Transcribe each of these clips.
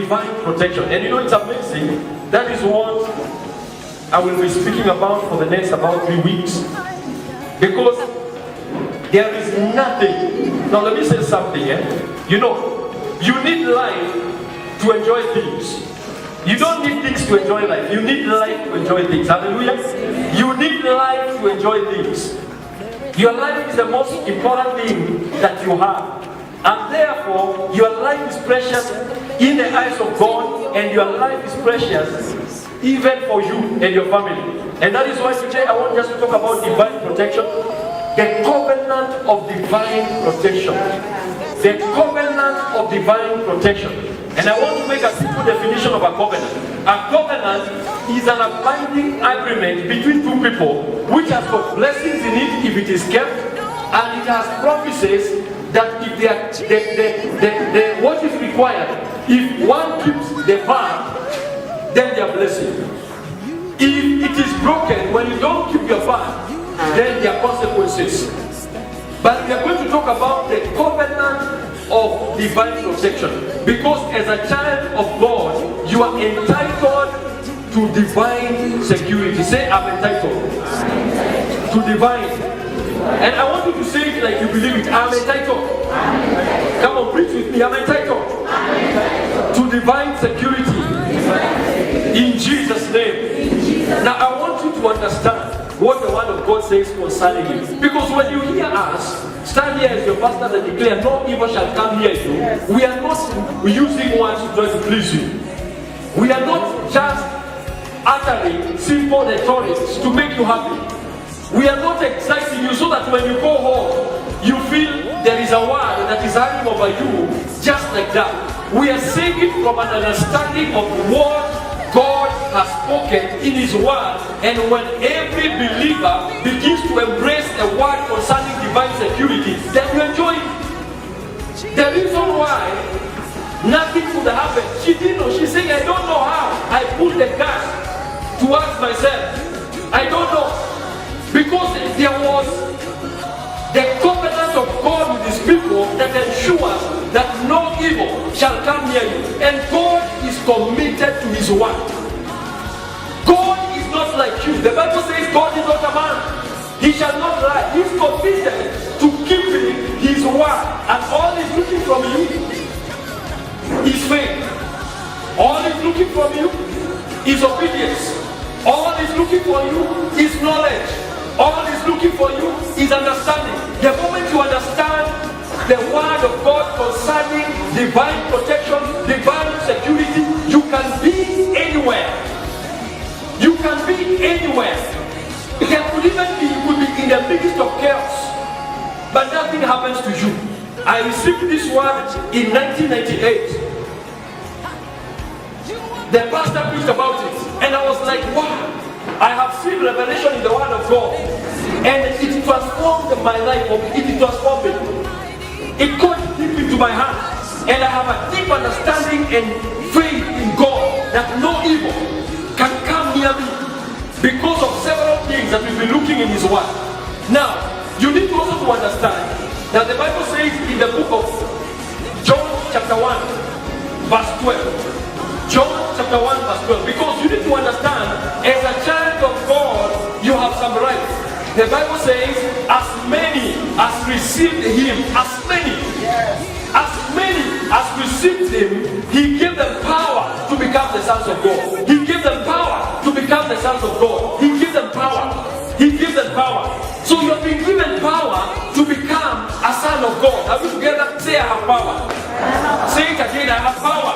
divine protection. And you know, it's amazing. That is what I will be speaking about for the next about 3 weeks. Because there is nothing. Now let me say something. You know, you need life to enjoy things. You don't need things to enjoy life. You need life to enjoy things. Hallelujah. You need life to enjoy things. Your life is the most important thing that you have. And therefore, your life is precious in the eyes of God, and your life is precious even for you and your family. And that is why today I want us to talk about divine protection. The covenant of divine protection. The covenant of divine protection. And I want to make a simple definition of a covenant. A covenant is an binding agreement between two people which has got blessings in it if it is kept, and it has promises that if what is required, if one keeps the part, then they are blessed. If it is broken, when you don't keep your part, then there are consequences. But we are going to talk about the covenant of divine protection. Because as a child of God, you are entitled to divine security. Say, I'm entitled to divine. And I want you to say it like you believe it. I'm entitled. Come on, preach with me. I'm entitled to divine security. In Jesus' name. Now I want you to understand what the word of God says concerning you. Because when you hear us stand here as your pastor and declare, no evil shall come near you, we are not using words to try to please you. We are not just uttering simple rhetorics to make you happy. We are not exciting you so that when you go home, you feel there is a word that is hanging over you just like that. We are saying it from an understanding of what God has spoken in His word, and when every believer begins to embrace a word concerning divine security, then you enjoy it. The reason why nothing could happen, she didn't know. She's saying, I don't know how I put the gas towards myself. I don't know. Because there was the covenant of God with His people that ensures that no evil shall come near you. And God is committed to His word. God is not like you. The Bible says God is not a man. He shall not lie. He's committed to keeping His word. And all He's looking from you is faith. All He's looking from you is obedience. All He's looking for you is knowledge. All He's looking for you is understanding. The moment you understand the word of God concerning divine protection, divine security, you can be anywhere. You can be anywhere. There could even be, you could be in the midst of chaos, but nothing happens to you. I received this word in 1998. The pastor preached about it, and I was like, wow. I have seen revelation in the word of God, and it transformed my life. It transformed me. It got deep into my heart, and I have a deep understanding and faith in God that no evil can come near me because of several things that we've been looking in His word. Now, you need also to understand that the Bible says in the book of John chapter 1 verse 12. John chapter 1 verse 12. Because you need to understand, as a child of God, you have some rights. The Bible says, as many as received Him, as many as received Him, He gave them power to become the sons of God. He gave them power to become the sons of God. He gave them power. He gave them power. So you have been given power to become a son of God. Are we together? Say, I have power. Say it again, I have power.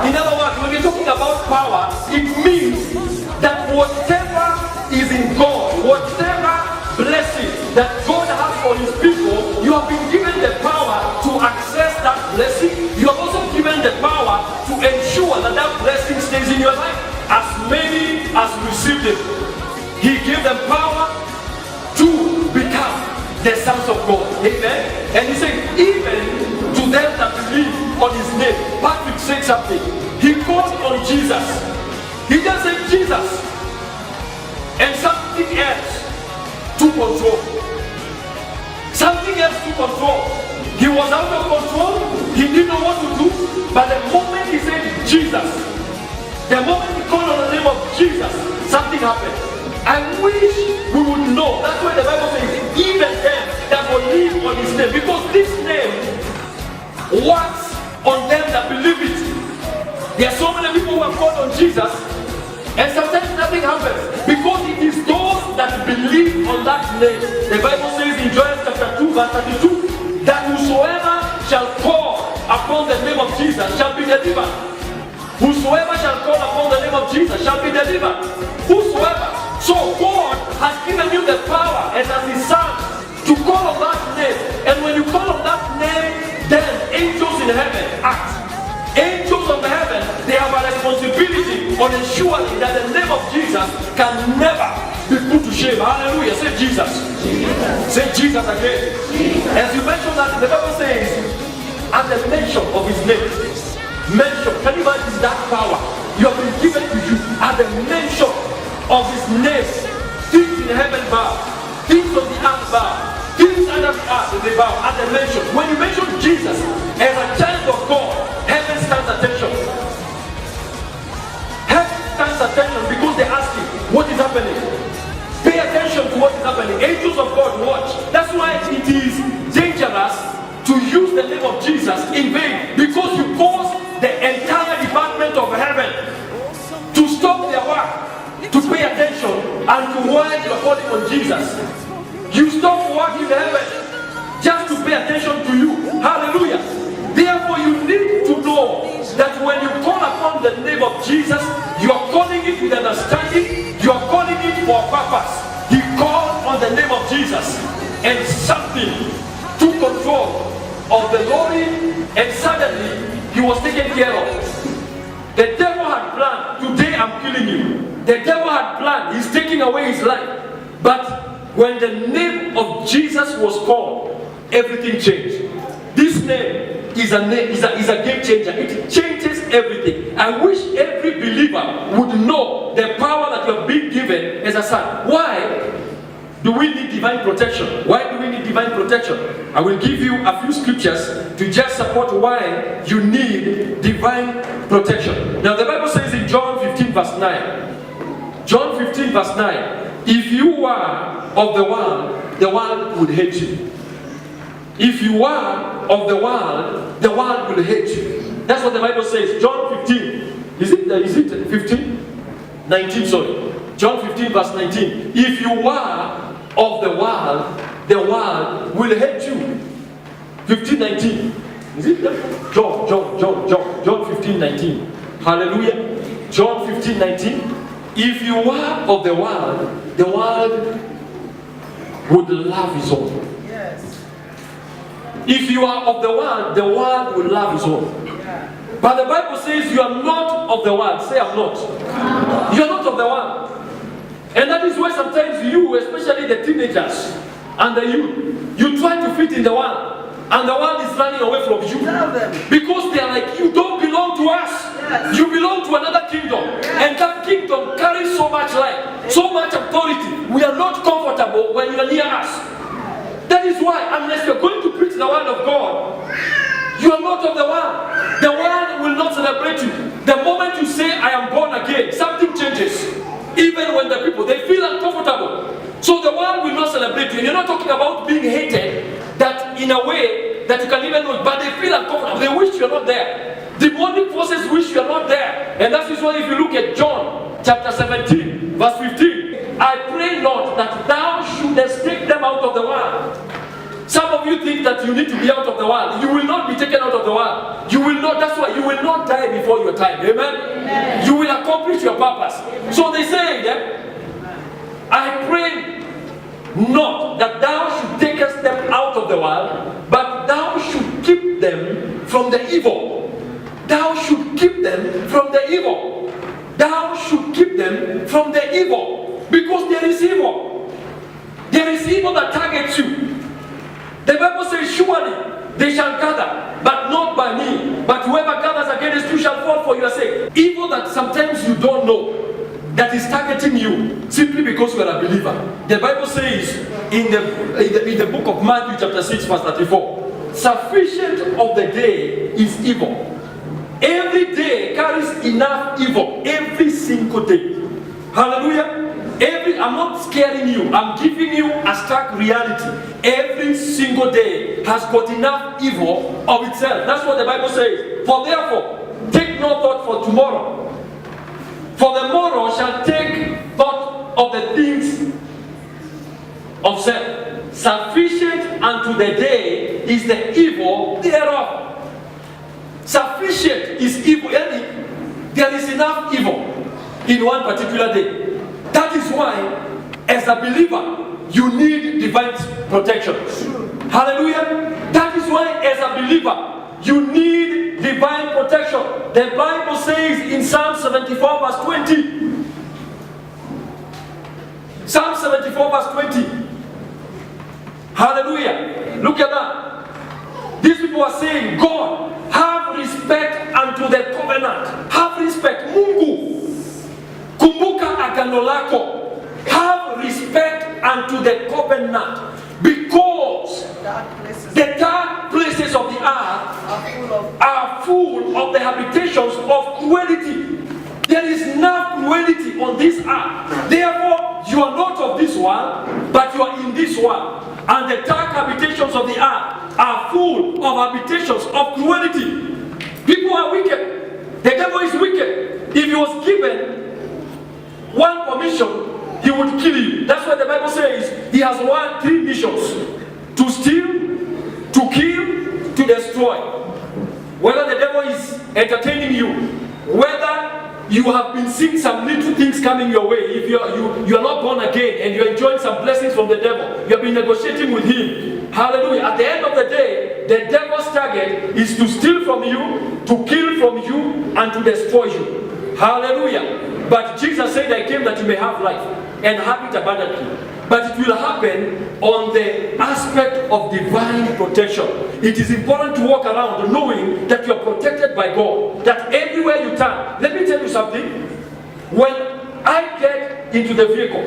In other words, when we're talking about power, it means that whatever is in God, whatever blessing that God has for His people, you have been given the power to access that blessing. You have also given the power to ensure that that blessing stays in your life. As many as received it, He gave them power to become the sons of God. Amen. And He said, even to them that believe on His name. Patrick said something. He called on Jesus. He just said Jesus. And something else to control. Something else to control. He was out of control. He didn't know what to do, but the moment he said Jesus, the moment he called on the name of Jesus, something happened. I wish we would know. That's why the Bible says, even them that believe on his name, because this name works on them that believe it. There are so many people who have called on Jesus, and sometimes nothing happens because it is those that believe on that name. The Bible says in Joel chapter 2 verse 32 that whosoever shall call upon the name of Jesus shall be delivered. Whosoever shall call upon the name of Jesus shall be delivered. Whosoever. So God has given you the power and as his son to call on that name. And when you call on that name, then angels in heaven act. Angels of heaven, they have a responsibility on ensuring that the name of Jesus can never be put to shame. Hallelujah. Say Jesus. Say Jesus again. As you mentioned that, the Bible says, at the mention of his name, mention, can you imagine that power you have been given to you at the mention of his name? Things in heaven bow, things on the earth bow, things under the earth they bow at the mention. When you mention Jesus as a child of God, heaven stands attention. Heaven stands attention because they ask him, what is happening? Pay attention to what is happening. Angels of God watch. That's why it is dangerous to use the name of Jesus in vain, because you cause the entire department of heaven to stop their work, to pay attention, and to while you are calling on Jesus. You stop working in heaven just to pay attention to you. Hallelujah. Therefore, you need to know that when you call upon the name of Jesus, you are calling it with understanding, you are calling it for a purpose. He called on the name of Jesus, and something took control of the glory, and suddenly he was taken care of. The devil had planned, today I'm killing you. The devil had planned, he's taking away his life. But when the name of Jesus was called, everything changed. This name is a game changer. It changes everything. I wish every believer would know the power that you have been given as a son. Why do we need divine protection? Why do we need divine protection? I will give you a few scriptures to just support why you need divine protection. Now the Bible says in John 15 verse 9. John 15 verse 9. If you are of the world would hate you. If you are of the world will hate you. That's what the Bible says. John 15. Is it 15? 19, sorry. John 15 verse 19. If you are of the world will hate you. 15, 19. Is it that? John 15, 19. Hallelujah. John 15, 19. If you are of the world would love his own. Yes. If you are of the world will love his own. But the Bible says you are not of the world. Say I'm not. You are not of the world. And that is why sometimes you, especially the teenagers and the youth, you try to fit in the world. And the world is running away from you. Because they are like, you don't belong to us. Yes. You belong to another kingdom. Yes. And that kingdom carries so much light, so much authority. We are not comfortable when you are near us. That is why, unless you are going to preach the word of God, you are not of the world. The world will not celebrate you. The moment you say, I am born again, something changes. Even when the people, they feel uncomfortable. So the world will not celebrate you. And you're not talking about being hated, that in a way that you can even know it, but they feel uncomfortable. They wish you're not there. Demonic forces wish you're not there. And that is why if you look at John chapter 17, verse 15, I pray, Lord, that thou shouldest take them out of the world. Some of you think that you need to be out of the world. You will not be taken out of the world. You will not, that's why you will not die before your time. Amen? Amen. You will accomplish your purpose. Amen. So they say, I pray not that thou should take them out of the world, but thou should keep them from the evil. Thou should keep them from the evil. Thou should keep them from the evil. Because there is evil. There is evil that targets you. The Bible says, surely they shall gather, but not by me. But whoever gathers against you shall fall for your sake. Evil that sometimes you don't know, that is targeting you simply because you are a believer. The Bible says in the book of Matthew chapter 6 verse 34, sufficient of the day is evil. Every day carries enough evil. Every single day. Hallelujah. I'm not scaring you. I'm giving you a stark reality. Every single day has got enough evil of itself. That's what the Bible says. For therefore, take no thought for tomorrow. For the morrow shall take thought of the things of self. Sufficient unto the day is the evil thereof. Sufficient is evil. There is enough evil in one particular day. That is why, as a believer, you need divine protection. Hallelujah. That is why, as a believer, you need divine protection. The Bible says in Psalm 74 verse 20. Psalm 74 verse 20. Hallelujah. Look at that. These people are saying, God, have respect unto the covenant. Have respect. Mungu. Kumbuka agano lako. Have respect unto the covenant. Because the dark places of the earth are full of the habitations of cruelty. There is enough cruelty on this earth. Therefore, you are not of this world, but you are in this world. And the dark habitations of the earth are full of habitations of cruelty. People are wicked. The devil is wicked. If he was given one permission, he would kill you. That's what the Bible says. He has three missions: to steal, to kill, to destroy. Whether the devil is entertaining you, whether you have been seeing some little things coming your way, if you are not born again and you're enjoying some blessings from the devil, you have been negotiating with him. Hallelujah. At the end of the day, the devil's target is to steal from you, to kill from you, and to destroy you. Hallelujah. But Jesus said, I came that you may have life and have it abundantly. But it will happen on the aspect of divine protection. It is important to walk around knowing that you are protected by God. That everywhere you turn. Let me tell you something. When I get into the vehicle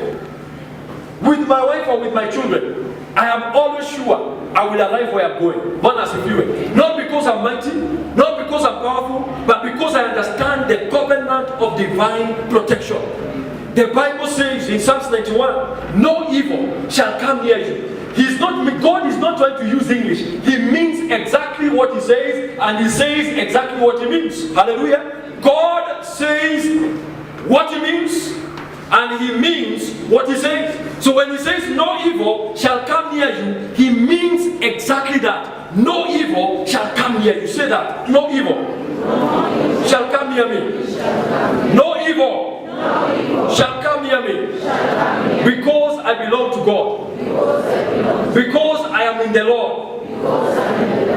with my wife or with my children, I am always sure I will arrive where I'm going. Not because I'm mighty, not because I'm powerful, but because I understand the covenant of divine protection. The Bible says in Psalms 91, no evil shall come near you. God is not trying to use English. He means exactly what he says, and he says exactly what he means. Hallelujah. God says what he means, and he means what he says. So when he says no evil shall come near you, he means exactly that. No evil shall come near you. Say that. No evil shall come near me. No evil shall come near me. Because I belong to God. Because I am in the Lord.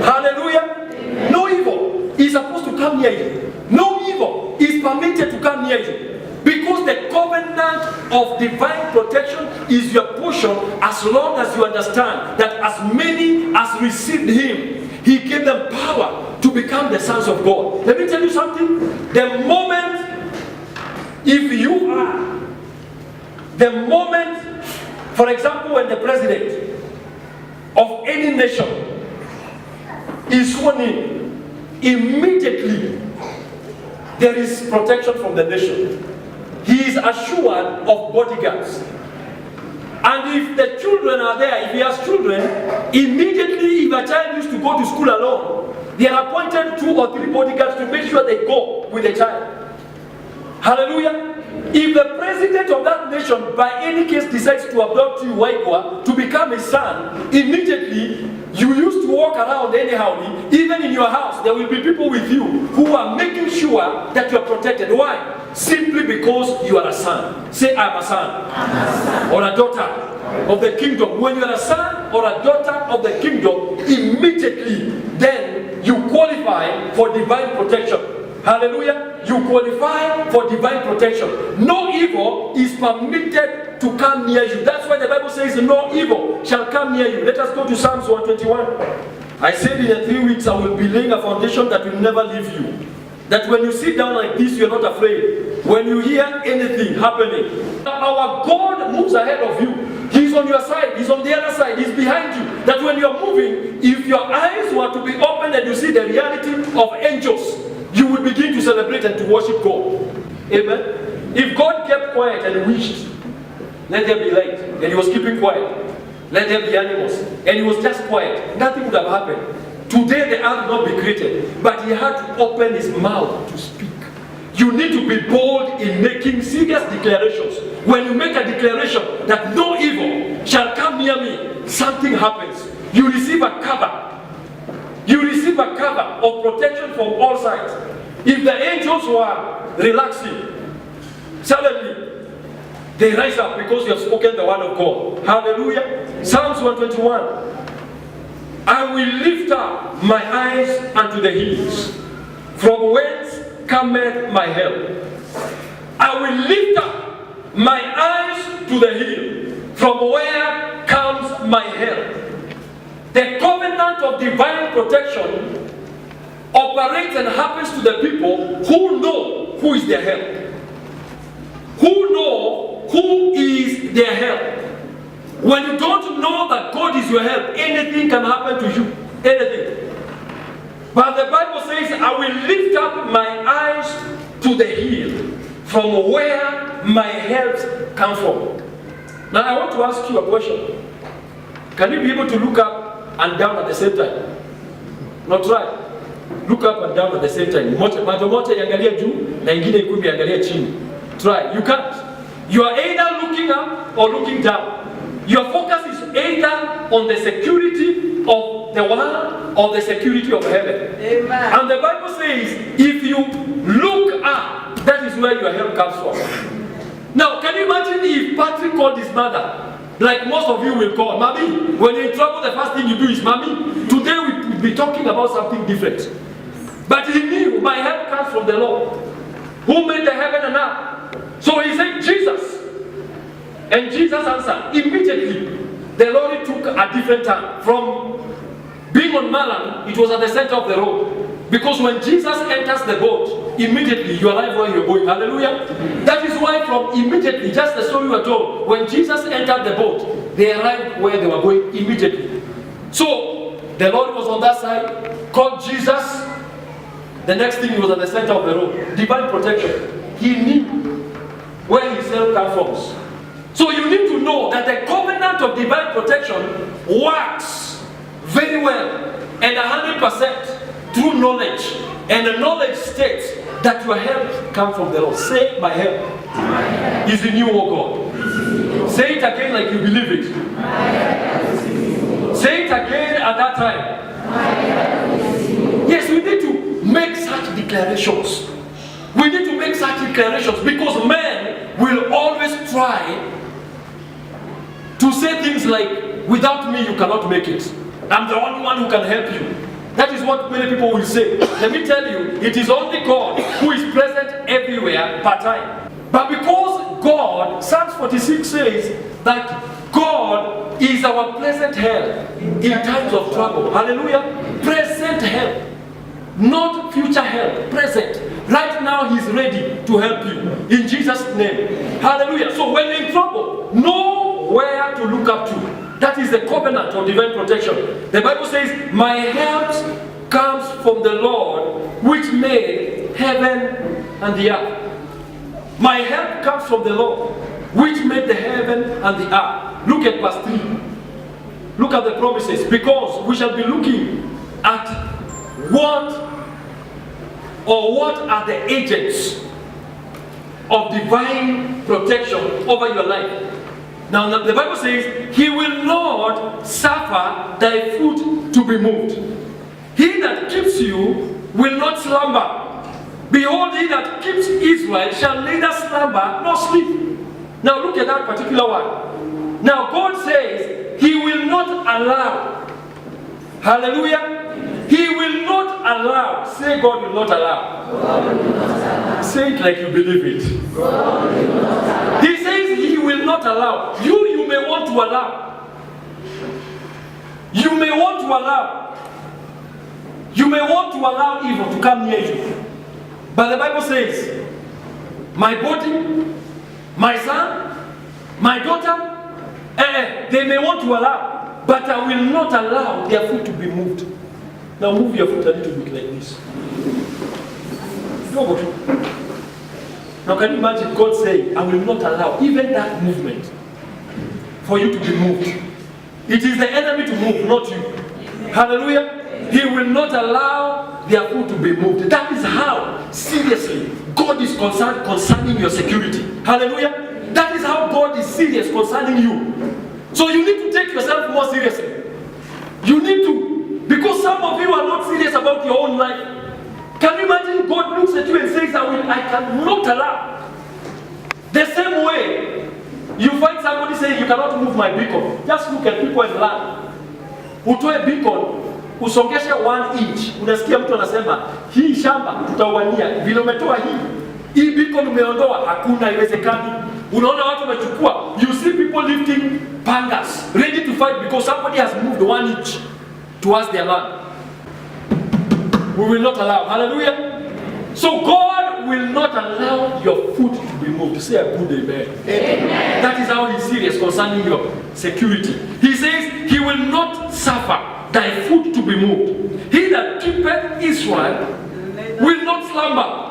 Hallelujah. No evil is supposed to come near you. No evil is permitted to come near you. Because the covenant of divine protection is your portion, as long as you understand that as many as received him, he gave them power to become the sons of God. Let me tell you something. The moment, for example, when the president of any nation is sworn in, immediately there is protection from the nation. He is assured of bodyguards. And if the children are there, if he has children, immediately if a child used to go to school alone, they are appointed 2 or 3 bodyguards to make sure they go with the child. Hallelujah. If the president of that nation by any case decides to adopt you, Waigwa, to become a son, immediately you used to walk around anyhow. Even in your house, there will be people with you who are making sure that you are protected. Why? Simply because you are a son. Say, I'm a son. Or a daughter of the kingdom. When you are a son or a daughter of the kingdom, immediately then you qualify for divine protection. Hallelujah. You qualify for divine protection. No evil is permitted to come near you. That's why the Bible says no evil shall come near you. Let us go to Psalms 121. I said in 3 weeks I will be laying a foundation that will never leave you. That when you sit down like this, you're not afraid. When you hear anything happening, our God moves ahead of you. He's on your side, he's on the other side, he's behind you. That when you're moving, if your eyes were to be opened and you see the reality of angels, you will begin to celebrate and to worship God. Amen. If God kept quiet and wished, let there be light, and he was keeping quiet, let there be animals, and he was just quiet, nothing would have happened. Today the earth would not be created, but he had to open his mouth to speak. You need to be bold in making serious declarations. When you make a declaration that no evil shall come near me, something happens. You receive a cover. You receive a cover of protection from all sides. If the angels were relaxing, suddenly they rise up because you have spoken the word of God. Hallelujah. Psalms 121. I will lift up my eyes unto the hills, from whence cometh my help. I will lift up my eyes to the hill, from where comes my help. The covenant of divine protection operates and happens to the people who know who is their help. Who know who is their help. When you don't know that God is your help, anything can happen to you. Anything. But the Bible says, I will lift up my eyes to the hill, from where my help comes from. Now I want to ask you a question. Can you be able to look up and down at the same time? Not try. Look up and down at the same time. Macho moja yangalia juu na ingine ikumi yangalia chini. Try. You can't. You are either looking up or looking down. Your focus is either on the security of the world or the security of heaven. Amen. And the Bible says, if you look up, that is where your help comes from. Now, can you imagine if Patrick called his mother, like most of you will call, Mommy? When you're in trouble, the first thing you do is, Mommy. Today we will be talking about something different. But he knew my help comes from the Lord, who made the heaven and earth. So he said, Jesus. And Jesus answered. Immediately, the lorry took a different turn. From being on Malan, it was at the center of the road. Because when Jesus enters the boat, immediately you arrive where you're going. Hallelujah. That is why from immediately, just the story we were told, when Jesus entered the boat, they arrived where they were going immediately. So, the Lord was on that side, called Jesus. The next thing, he was at the center of the road. Divine protection. He knew where his help comes from. So you need to know that the covenant of divine protection works very well and 100% through knowledge. And the knowledge states that your help comes from the Lord. Say, my help is in you, O God. Say it again like you believe it. Say it again at that time. Yes, we need to make such declarations. We need to make such declarations because men will always try to say things like, without me you cannot make it. I'm the only one who can help you. That is what many people will say. Let me tell you, it is only God who is present everywhere per time. But because God, Psalms 46 says that God is our present help in times of trouble. Hallelujah. Present help. Not future help. Present. Right now he's ready to help you. In Jesus' name. Hallelujah. So when you're in trouble, know where to look up to. That is the covenant of divine protection. The Bible says, my help comes from the Lord, which made heaven and the earth. My help comes from the Lord, which made the heaven and the earth. Look at verse 3. Look at the promises, because we shall be looking at what are the agents of divine protection over your life. Now the Bible says, he will not suffer thy foot to be moved. He that keeps you will not slumber. Behold, he that keeps Israel shall neither slumber nor sleep. Now look at that particular one. Now God says, he will not allow. Hallelujah. He will not allow. Say, God will not allow. God will not allow. Say it like you believe it. God will not allow. He says he will not allow. You may want to allow. You may want to allow. You may want to allow evil to come near you. But the Bible says, my body, my son, my daughter, They may want to allow, but I will not allow their foot to be moved. Now move your foot a little bit like this. Now can you imagine God saying, I will not allow even that movement for you to be moved. It is the enemy to move, not you. Hallelujah. He will not allow their foot to be moved. That is how seriously God is concerned concerning your security. Hallelujah. That is how God is serious concerning you. So you need to take yourself more seriously. You need to, because some of you are not serious about your own life. Can you imagine God looks at you and says, I cannot allow. The same way, you find somebody saying, you cannot move my beacon. Just look at people and learn. Utoe beacon, usongeshe 1 inch. Unasikia mtu anasema, hii shamba tutawania. Vile umetoa hii beacon umeondoa, hakuna iwezekani. Unaona watu wamechukua. You see people lifting pangas, ready to fight because somebody has moved 1 inch towards their land. We will not allow. Hallelujah. So God will not allow your foot to be moved. Say a good amen. Amen. That is how He's serious concerning your security. He says He will not suffer thy foot to be moved. He that keepeth Israel will not slumber.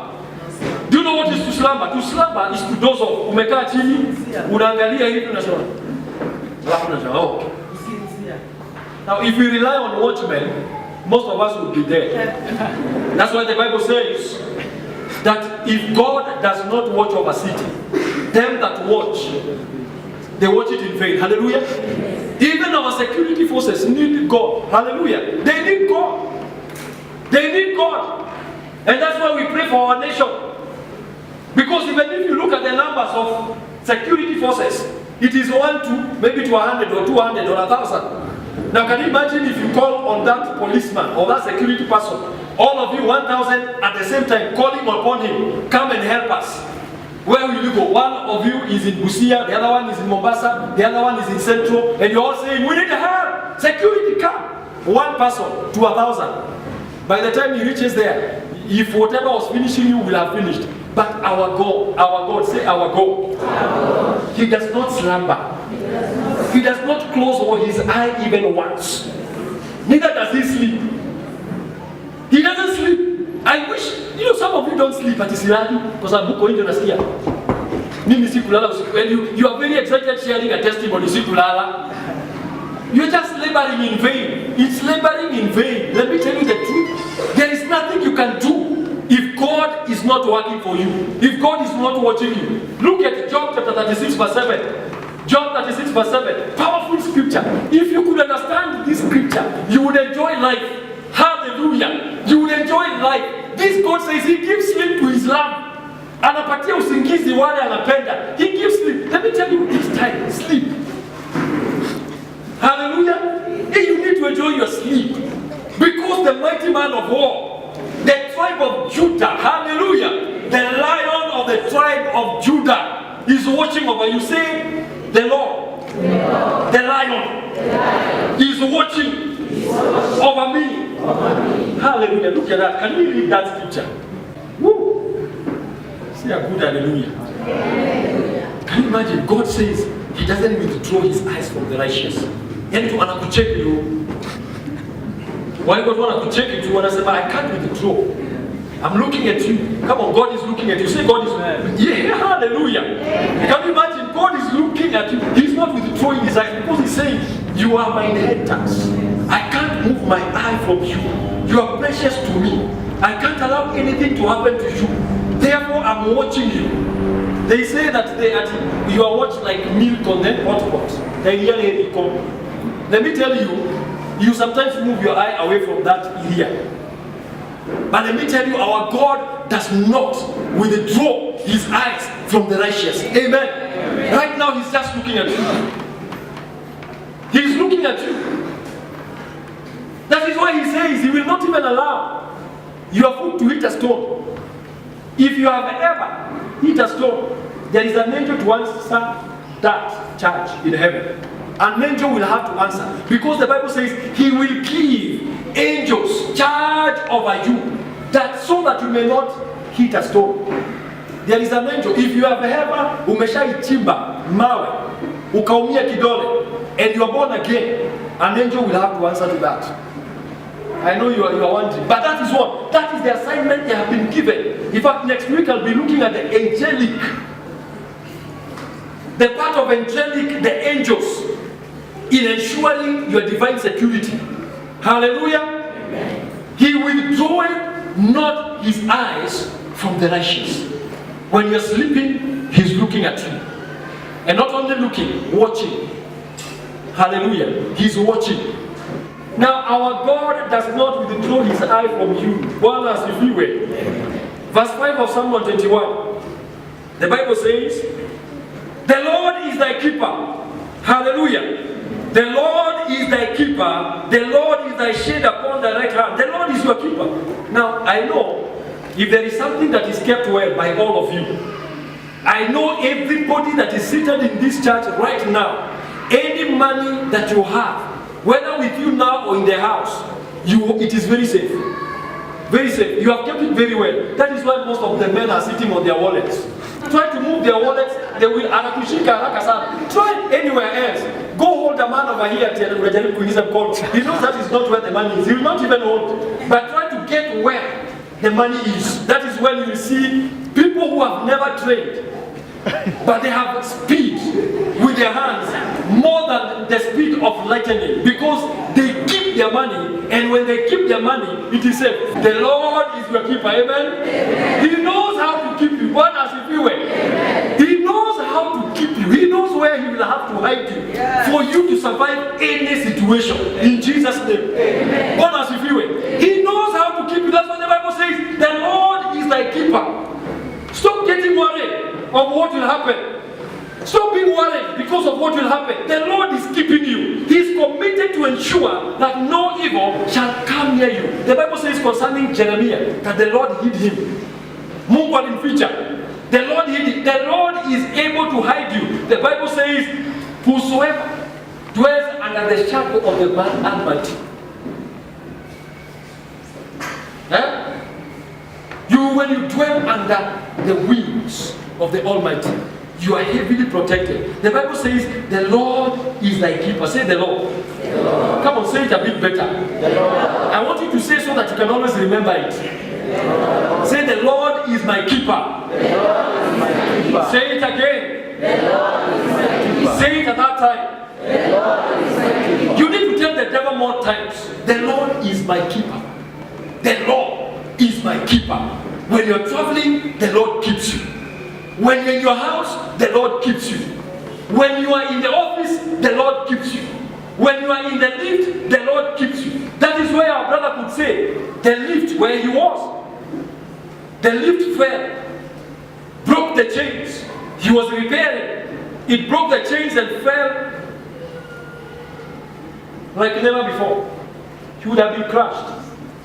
Do you know what is to slumber? To slumber is to doze off. Umekaa chini, unaangalia hivi unasema. Alafu unasema, okay. Now if we rely on watchmen, most of us will be dead. That's why the Bible says that if God does not watch over a city, them that watch, they watch it in vain. Hallelujah. Even our security forces need God. Hallelujah. They need God. They need God. And that's why we pray for our nation. Because even if you look at the numbers of security forces, it is 1 to maybe to 100 or 200 or 1,000. Now can you imagine if you call on that policeman or that security person, all of you 1,000 at the same time calling upon him, come and help us. Where will you go? One of you is in Busia, the other one is in Mombasa, the other one is in Central, and you're all saying, we need help! Security, come! One person to 1,000. By the time he reaches there, if whatever was finishing you will have finished. But our God, say our God. He does not slumber. He does not close his eye even once. Neither does he sleep. He doesn't sleep. I wish, some of you don't sleep at Isilani because I'm going to Nasikia. And you are very excited sharing a testimony. You're just laboring in vain. It's laboring in vain. Let me tell you the truth. There is nothing you can do if God is not working for you. If God is not watching you. Look at Job chapter 36 verse 7. John 36 verse 7, powerful scripture. If you could understand this scripture, you would enjoy life. Hallelujah. You would enjoy life. This God says He gives sleep to His lamb. Anapatia usingizi wale anapenda. He gives sleep. Let me tell you this time, sleep. Hallelujah. Hey, you need to enjoy your sleep. Because the mighty man of war, the tribe of Judah, hallelujah, the lion of the tribe of Judah is watching over you. Say, the Lord, the lion, is watching over me. Hallelujah. Look at that. Can we read that scripture? Woo. Say a good hallelujah. Can you imagine? God says He doesn't withdraw His eyes from the righteous. Yani tu anakucheck you. Why God wanakucheck you? Wanasema I can't withdraw. I'm looking at you. Come on, God is looking at you. Say God is. Yeah, hallelujah. Can you imagine? God is looking at you. He's not withdrawing His eyes because He's saying, you are my inheritance. I can't move my eye from you. You are precious to me. I can't allow anything to happen to you. Therefore, I'm watching you. They say that you are watched like milk on the hot pot. They really come. Let me tell you, you sometimes move your eye away from that area. But let me tell you, our God does not withdraw His eyes from the righteous. Amen. Right now, He's just looking at you. He's looking at you. That is why He says He will not even allow your foot to hit a stone. If you have ever hit a stone, there is an angel to answer that charge in heaven. An angel will have to answer. Because the Bible says He will give angels charge over you, that so that you may not hit a stone. There is an angel. If you have ever umeshaichimba mawe ukaumia kidole, and you are born again, an angel will have to answer to that. I know you are wondering, but that is what? That is the assignment they have been given. In fact, next week I'll be looking at the angelic, the part of angelic, the angels, in ensuring your divine security. Hallelujah. Amen. He withdraweth not his eyes from the righteous. When you're sleeping, he's looking at you. And not only looking, watching. Hallelujah. He's watching. Now, our God does not withdraw his eye from you. One as if he were. Verse 5 of Psalm 121. The Bible says, the Lord is thy keeper. Hallelujah. The Lord is thy keeper. The Lord is thy shade upon thy right hand. The Lord is your keeper. Now, I know if there is something that is kept well by all of you, I know everybody that is seated in this church right now, any money that you have, whether with you now or in the house, it is very safe. Very safe. You have kept it very well. That is why most of the men are sitting on their wallets. Try to move their wallets, they will try anywhere else. Go hold a man over here. He knows that is not where the money is. He will not even hold. But try to get where the money is. That is when you will see people who have never trained, but they have speed with their hands more than the speed of lightning, because they keep their money, and when they keep their money, it is safe. The Lord is your keeper. Amen. Amen. He knows how to keep you. One as if you were. He knows how to keep you. He knows where he will have to hide you for you to survive any situation. In Jesus' name. Amen. One as if you were. He knows how to keep you. That's what the Bible says. The Lord is thy keeper. Stop getting worried of what will happen. Stop being worried because of what will happen. The Lord is keeping you. He is committed to ensure that no evil shall come near you. The Bible says concerning Jeremiah that the Lord hid him. Mungu alimficha. The Lord hid him. The Lord is able to hide you. The Bible says, whosoever dwells under the shadow of the Almighty. When you dwell under the wings of the Almighty, you are heavily protected. The Bible says, the Lord is thy keeper. Say the Lord. The Lord. Come on, say it a bit better. The Lord. I want you to say so that you can always remember it. Say, the Lord is my keeper. The Lord is my keeper. Say it again. The Lord is my keeper. Say it at that time. The Lord is my keeper. You need to tell the devil more times. The Lord is my keeper. The Lord is my keeper. When you're traveling, the Lord keeps you. When you're in your house, the Lord keeps you. When you are in the office, the Lord keeps you. When you are in the lift, the Lord keeps you. That is where our brother could say, the lift where he was. The lift fell, broke the chains. He was repairing. It broke the chains and fell like never before. He would have been crushed,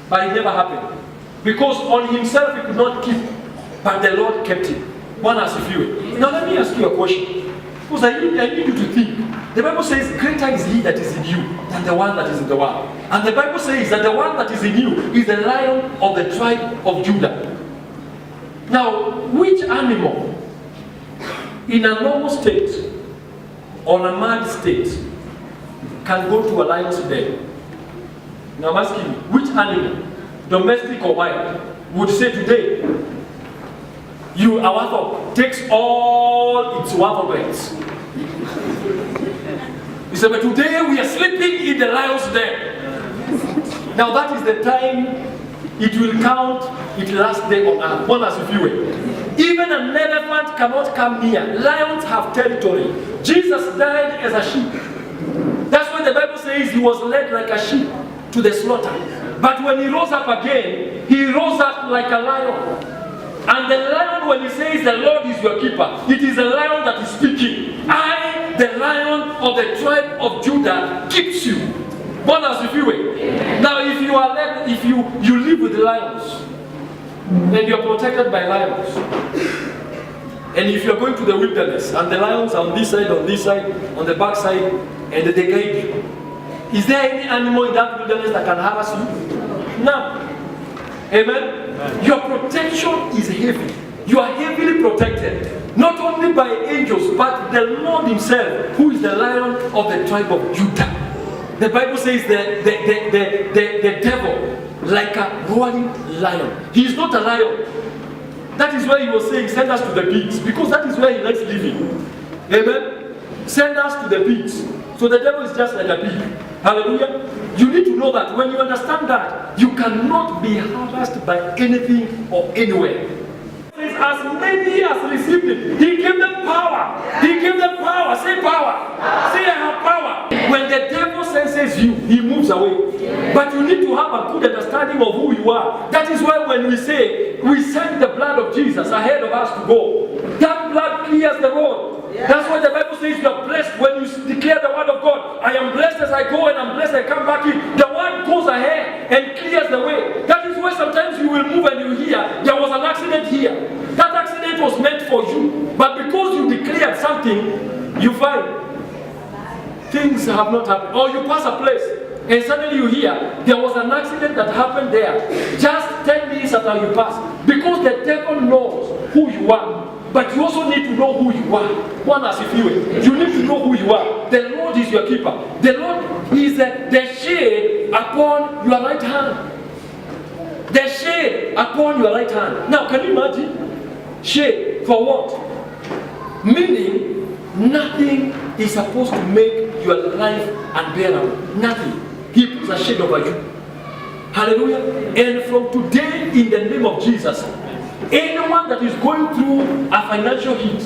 but it never happened. Because on himself he could not keep, but the Lord kept him. One as if you. Now let me ask you a question. Because I need you to think. The Bible says, greater is he that is in you than the one that is in the world. And the Bible says that the one that is in you is the Lion of the tribe of Judah. Now, which animal in a normal state or a mad state can go to a lion's den? Now I'm asking you, which animal, domestic or wild, would say today, our worth takes all its worth. He said, but today we are sleeping in the lion's den. Now that is the time it will count its last day on earth. One as if you were. Even an elephant cannot come near. Lions have territory. Jesus died as a sheep. That's why the Bible says he was led like a sheep to the slaughter. But when he rose up again, he rose up like a lion. And the lion, when he says the Lord is your keeper, it is the lion that is speaking. I, the Lion of the tribe of Judah, keeps you. One as if you were. Now if you are led, if you live with lions, then you are protected by lions. And if you are going to the wilderness, and the lions are on this side, on the back side, and they guide you, is there any animal in that wilderness that can harass you? No. Amen? Your protection is heavy. You are heavily protected. Not only by angels, but the Lord himself, who is the Lion of the tribe of Judah. The Bible says the devil, like a roaring lion. He is not a lion. That is why he was saying, send us to the pigs, because that is where he likes living. Amen? Send us to the pigs. So the devil is just like a pig. Hallelujah. You need to know that when you understand that, you cannot be harassed by anything or anywhere. As many as received it, he gave them power. He gave them power. Say power. Say I have power. When the devil senses you, he moves away. But you need to have a good understanding of who you are. That is why when we say we send the blood of Jesus ahead of us to go, that blood clears the road. That's why the Bible says you are blessed when you declare the word of God. I am blessed as I go and I'm blessed I come back in. The word goes ahead and clears the way. That is why sometimes you will move and you hear there was an accident here. That accident was meant for you. But because you declared something, you find things have not happened. Or you pass a place and suddenly you hear there was an accident that happened there just 10 minutes after you pass. Because the devil knows who you are. But you also need to know who you are. One as if you need to know who you are. The Lord is your keeper. The Lord is the shade upon your right hand. The shade upon your right hand. Now, can you imagine? Shade for what? Meaning, nothing is supposed to make your life unbearable. Nothing. He puts a shade over you. Hallelujah. And from today, in the name of Jesus, anyone that is going through a financial hit,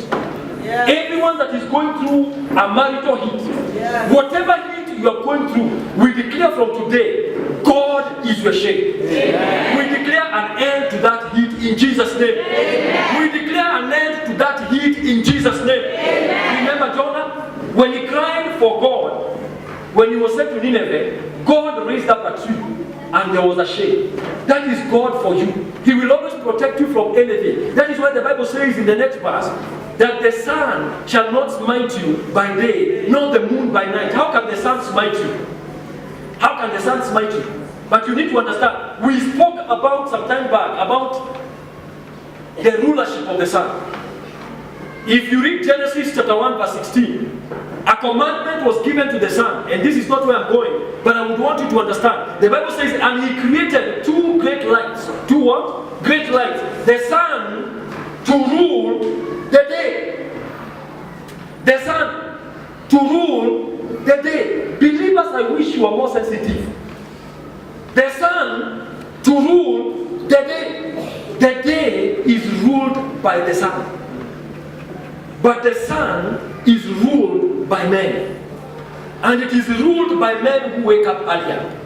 anyone that is going through a marital hit, whatever hit you are going through, we declare from today, God is your shade. We declare an end to that hit in Jesus' name. We declare an end to that hit in Jesus' name. Remember Jonah? When he cried for God, when he was sent to Nineveh, God raised up a tree and there was a shade. That is God for you. He will always protect you from anything. That is why the Bible says in the next verse that the sun shall not smite you by day, nor the moon by night. How can the sun smite you? How can the sun smite you? But you need to understand, we spoke about some time back about the rulership of the sun. If you read Genesis chapter 1 verse 16, a commandment was given to the sun, and this is not where I'm going, but I would want you to understand. The Bible says, and he created two great lights. Two what? Great lights. The sun to rule the day. The sun to rule the day. Believers, I wish you were more sensitive. The sun to rule the day. The day is ruled by the sun. But the sun is ruled by men. And it is ruled by men who wake up earlier.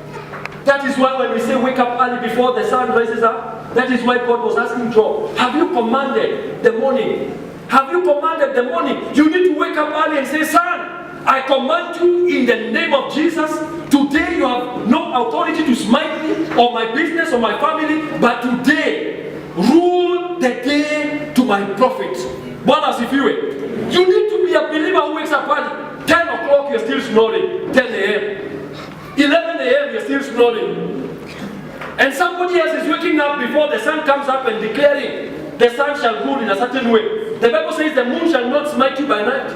That is why when we say wake up early before the sun rises up, that is why God was asking Job, have you commanded the morning? Have you commanded the morning? You need to wake up early and say, son, I command you in the name of Jesus. Today you have no authority to smite me or my business or my family, but today rule the day to my prophet. You need to be a believer who wakes up early. 10 o'clock you're still snoring. 10 a.m. 11 a.m. you're still snoring. And somebody else is waking up before the sun comes up and declaring the sun shall rule in a certain way. The Bible says the moon shall not smite you by night.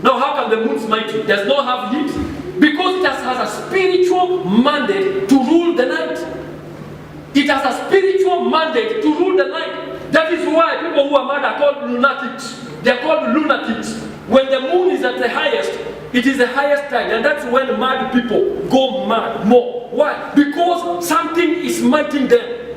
Now how can the moon smite you? Does not have heat. Because it has a spiritual mandate to rule the night. It has a spiritual mandate to rule the night. That is why people who are mad are called lunatics. They are called lunatics. When the moon is at the highest, it is the highest tide, and that's when mad people go mad more. Why? Because something is smiting them.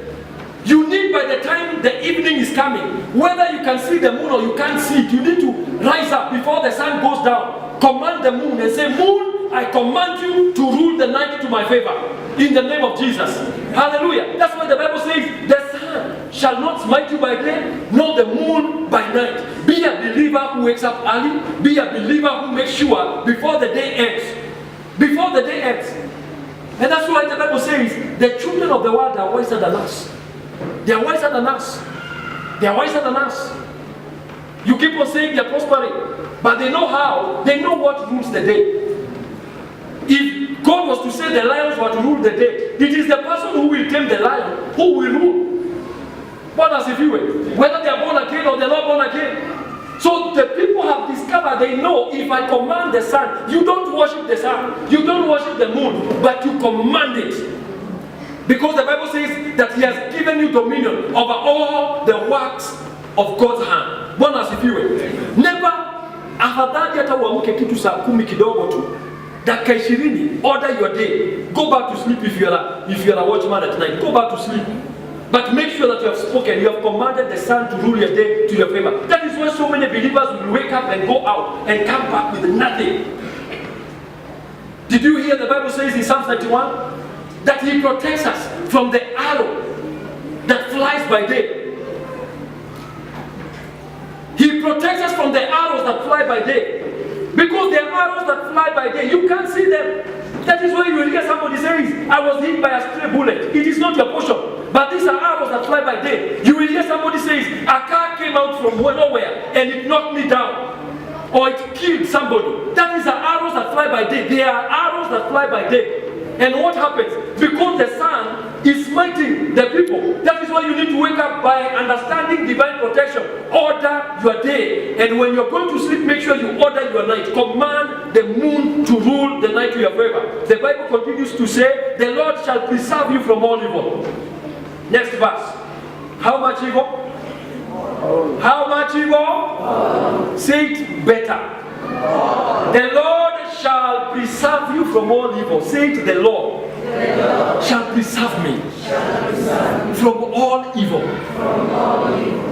You need, by the time the evening is coming, whether you can see the moon or you can't see it, you need to rise up before the sun goes down. Command the moon and say, moon, I command you to rule the night to my favor. In the name of Jesus. Hallelujah. That's why the Bible says, the sun shall not smite you by day, nor the moon by night. Be a believer who wakes up early. Be a believer who makes sure before the day ends. Before the day ends. And that's why the Bible says, the children of the world are wiser than us. They are wiser than us. They are wiser than us. You keep on saying they are prospering, but they know how. They know what rules the day. If God was to say the lions were to rule the day, it is the person who will tame the lion who will rule. Bwana asifiwe. Whether they are born again or they are not born again. So the people have discovered, they know, if I command the sun, you don't worship the sun, you don't worship the moon, but you command it. Because the Bible says that He has given you dominion over all the works of God's hand. Bwana asifiwe. Never, afadhali hata uamke kitu saa 10 kidogo tu, dakika 20, order your day. Go back to sleep if you are a watchman at night. Go back to sleep. But make sure that you have spoken, you have commanded the sun to rule your day to your favor. That is why so many believers will wake up and go out and come back with nothing. Did you hear the Bible says in Psalm 91 that He protects us from the arrow that flies by day? He protects us from the arrows that fly by day. Because the arrows that fly by day, you can't see them. That is why you will hear somebody saying, I was hit by a stray bullet. It is not your portion. But these are arrows that fly by day. You will hear somebody saying, a car came out from nowhere and it knocked me down. Or it killed somebody. That is the arrows that fly by day. They are arrows that fly by day. And what happens? Because the sun is smiting the people. That is why you need to wake up by understanding divine protection. Order your day. And when you're going to sleep, make sure you order your night. Command the moon to rule the night to your favor. The Bible continues to say, the Lord shall preserve you from all evil. Next verse. How much evil? How much evil? Say it better. The Lord shall preserve you from all evil. Say it, the Lord shall preserve me from all evil.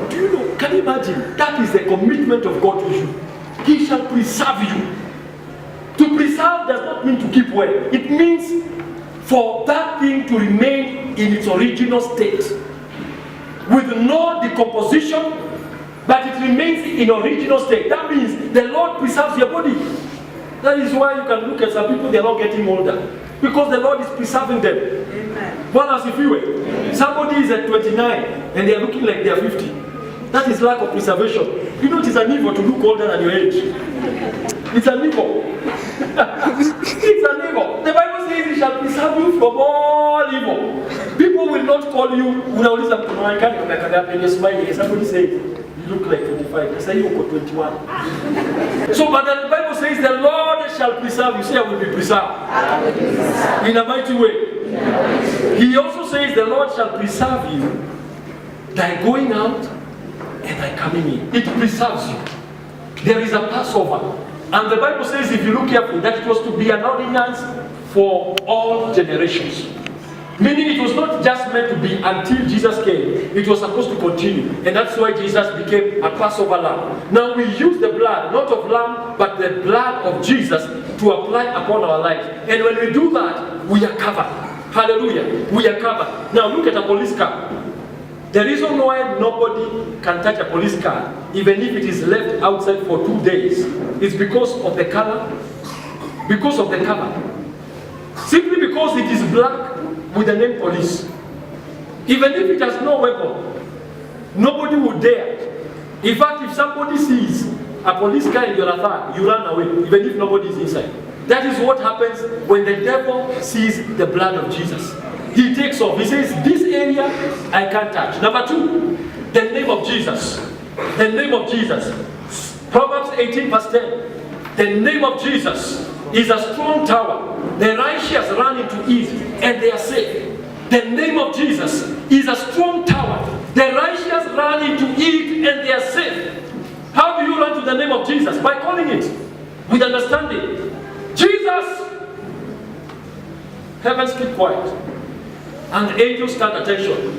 Do you know, can you imagine? That is the commitment of God to you. He shall preserve you. To preserve does not mean to keep well. It means for that thing to remain in its original state with no decomposition, but it remains in original state. That means the Lord preserves your body. That is why you can look at some people, they are not getting older, because the Lord is preserving them. Bwana asifiwe. Somebody is at 29 and they are looking like they are 50. That is lack of preservation. You know, it is an evil to look older than your age. It's an evil. It's an evil. The Bible says He shall preserve you from all evil. People will not call you. Unauliza mtu Marekani and you're smiling. Somebody says, you look like 25. I say you got 21. So, but the Bible says the Lord shall preserve you. Say, I will be preserved. In a mighty way. He also says the Lord shall preserve you, thy going out and thy coming in. It preserves you. There is a Passover. And the Bible says, if you look carefully, that it was to be an ordinance for all generations. Meaning it was not just meant to be until Jesus came. It was supposed to continue. And that's why Jesus became a Passover lamb. Now we use the blood, not of lamb, but the blood of Jesus to apply upon our lives. And when we do that, we are covered. Hallelujah. We are covered. Now look at a police car. The reason why nobody can touch a police car, even if it is left outside for 2 days, is because of the color. Because of the color. Simply because it is black with the name police. Even if it has no weapon, nobody would dare. In fact, if somebody sees a police car in your attack, you run away, even if nobody is inside. That is what happens when the devil sees the blood of Jesus. He takes off. He says, this area I can't touch. Number 2, the name of Jesus. The name of Jesus. Proverbs 18 verse 10. The name of Jesus is a strong tower. The righteous run into it and they are safe. The name of Jesus is a strong tower. The righteous run into it and they are safe. How do you run to the name of Jesus? By calling it with understanding. Jesus! Heavens keep quiet. And angels stand attention.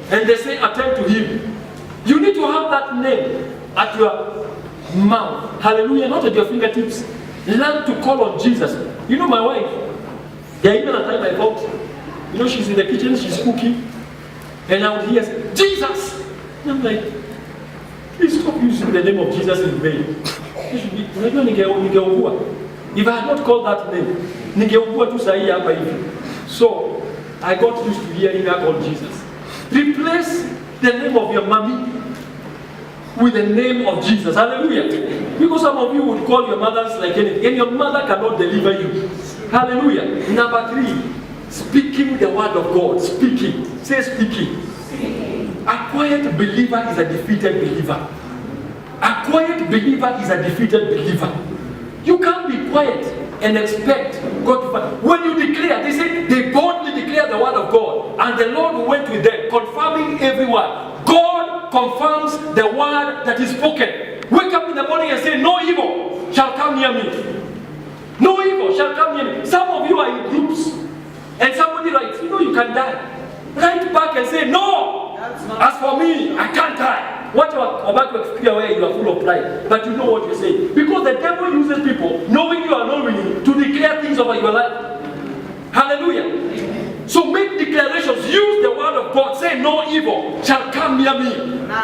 And they say, attend to Him. You need to have that name at your mouth. Hallelujah, not at your fingertips. Learn to call on Jesus. You know my wife, there even a time I thought, you know, she's in the kitchen, she's cooking, and I would hear, Jesus! And I'm like, please stop using the name of Jesus in vain. If I had not called that name, so I got used to hearing her call Jesus. Replace the name of your mommy with the name of Jesus. Hallelujah. Because some of you would call your mothers like anything, and your mother cannot deliver you. Hallelujah. Number 3, speaking the word of God. Speaking. Say speaking. A quiet believer is a defeated believer. A quiet believer is a defeated believer. You can't be quiet and expect God to fight. When you declare, they say they boldly declare the word of God, and the Lord went with them, confirming every word. God confirms the word that is spoken. Wake up in the morning and say, no evil shall come near me. No evil shall come near me. Some of you are in groups, and somebody writes, you can die. Write back and say, no. As for me, I can't die. What you are about to experience where you are full of pride, but you know what you say. Because the devil uses people, knowing you are not willing, to declare things over your life. Hallelujah. So make declarations. Use the word of God. Say, no evil shall come near me.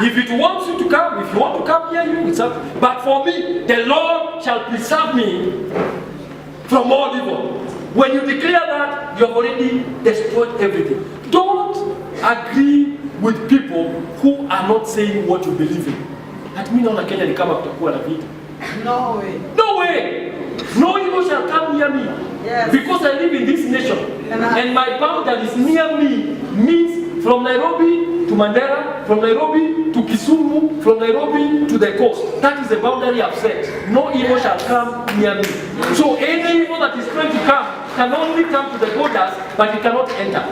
If it wants you to come, if you want to come near you, it's up. But for me, the Lord shall preserve me from all evil. When you declare that, you have already destroyed everything. Don't agree with people who are not saying what you believe in. That means on Kenya come up to vita. No way. No way. No evil shall come near me. Yes. Because I live in this nation. And my boundary is near me. Means from Nairobi to Mandera, from Nairobi to Kisumu, from Nairobi to the coast. That is the boundary I've set. No evil shall come near me. So any evil that is trying to come can only come to the borders, but it cannot enter.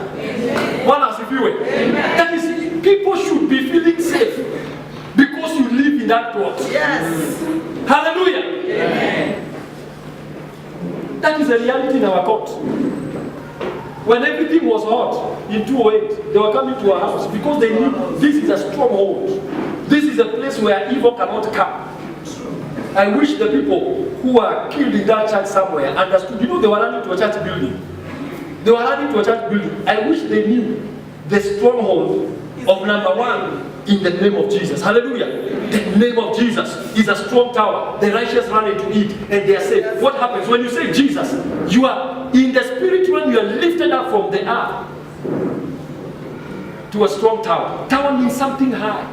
One as if you were. That is, people should be feeling safe because you live in that plot. Yes. Hallelujah. Amen. That is the reality in our court. When everything was hot in 208, they were coming to our house because they knew this is a stronghold. This is a place where evil cannot come. I wish the people who were killed in that church somewhere understood. They were running to a church building. They were running to a church building. I wish they knew the stronghold of number one in the name of Jesus. Hallelujah. The name of Jesus is a strong tower. The righteous run into it and they are safe. What happens when you say Jesus? You are in the spirit realm, you are lifted up from the earth to a strong tower. Tower means something high.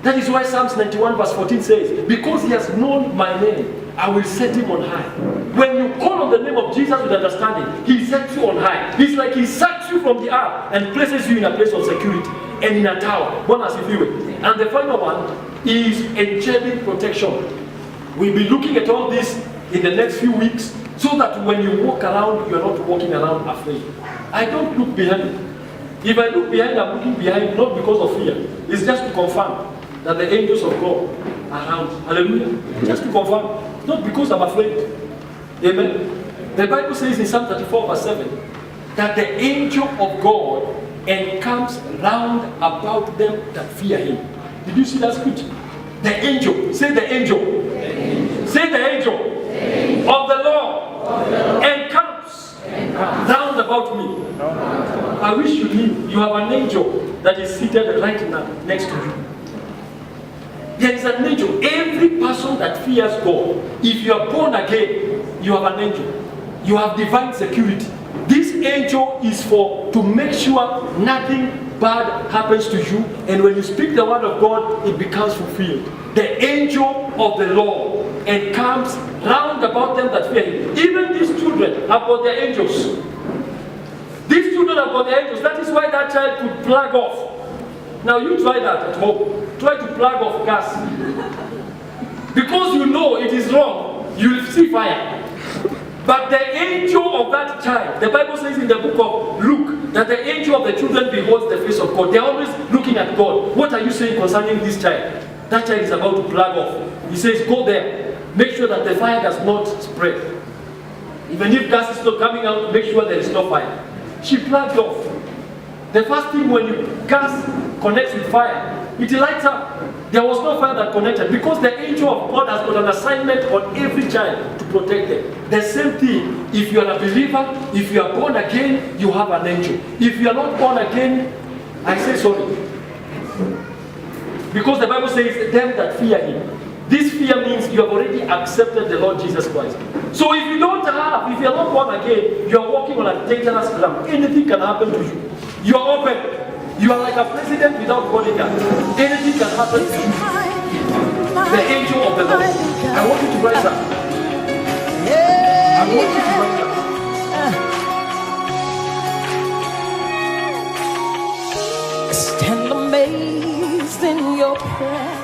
That is why Psalms 91 verse 14 says, because he has known my name, I will set him on high. When you call on the name of Jesus with understanding, he sets you on high. It's like he sacks you from the earth and places you in a place of security and in a tower. One as if you were. And the final one is angelic protection. We'll be looking at all this in the next few weeks so that when you walk around, you're not walking around afraid. I don't look behind. If I look behind, I'm looking behind not because of fear. It's just to confirm that the angels of God are around. Hallelujah. Just to confirm. Not because I'm afraid. Amen. The Bible says in Psalm 34 verse 7 that the angel of God encamps round about them that fear him. Did you see that scripture? The angel. Say the angel. Say the angel of the Lord encamps round about me. I wish you knew you have an angel that is seated right now next to you. There is an angel. Every person that fears God, if you are born again, you have an angel. You have divine security. This angel is to make sure nothing bad happens to you, and when you speak the word of God, it becomes fulfilled. The angel of the Lord encamps round about them that fear him. Even these children have got their angels. These children have got their angels. That is why that child could plug off. Now you try that at home. Try to plug off gas. Because you know it is wrong, you will see fire. But the angel of that child, the Bible says in the book of Luke, that the angel of the children beholds the face of God. They are always looking at God. What are you saying concerning this child? That child is about to plug off. He says, go there. Make sure that the fire does not spread. Even if gas is not coming out, make sure there is no fire. She plugged off. The first thing when gas connects with fire, it lights up. There was no fire that connected because the angel of God has got an assignment on every child to protect them. The same thing, if you are a believer, if you are born again, you have an angel. If you are not born again, I say sorry. Because the Bible says, them that fear him. This fear means you have already accepted the Lord Jesus Christ. So if you don't have, if you are not born again, you are walking on a dangerous ground. Anything can happen to you. You are open. You are like a president without bodyguard. Anything can happen to you. The angel of the Lord. I want you to rise up. I want you to rise up. Stand your presence.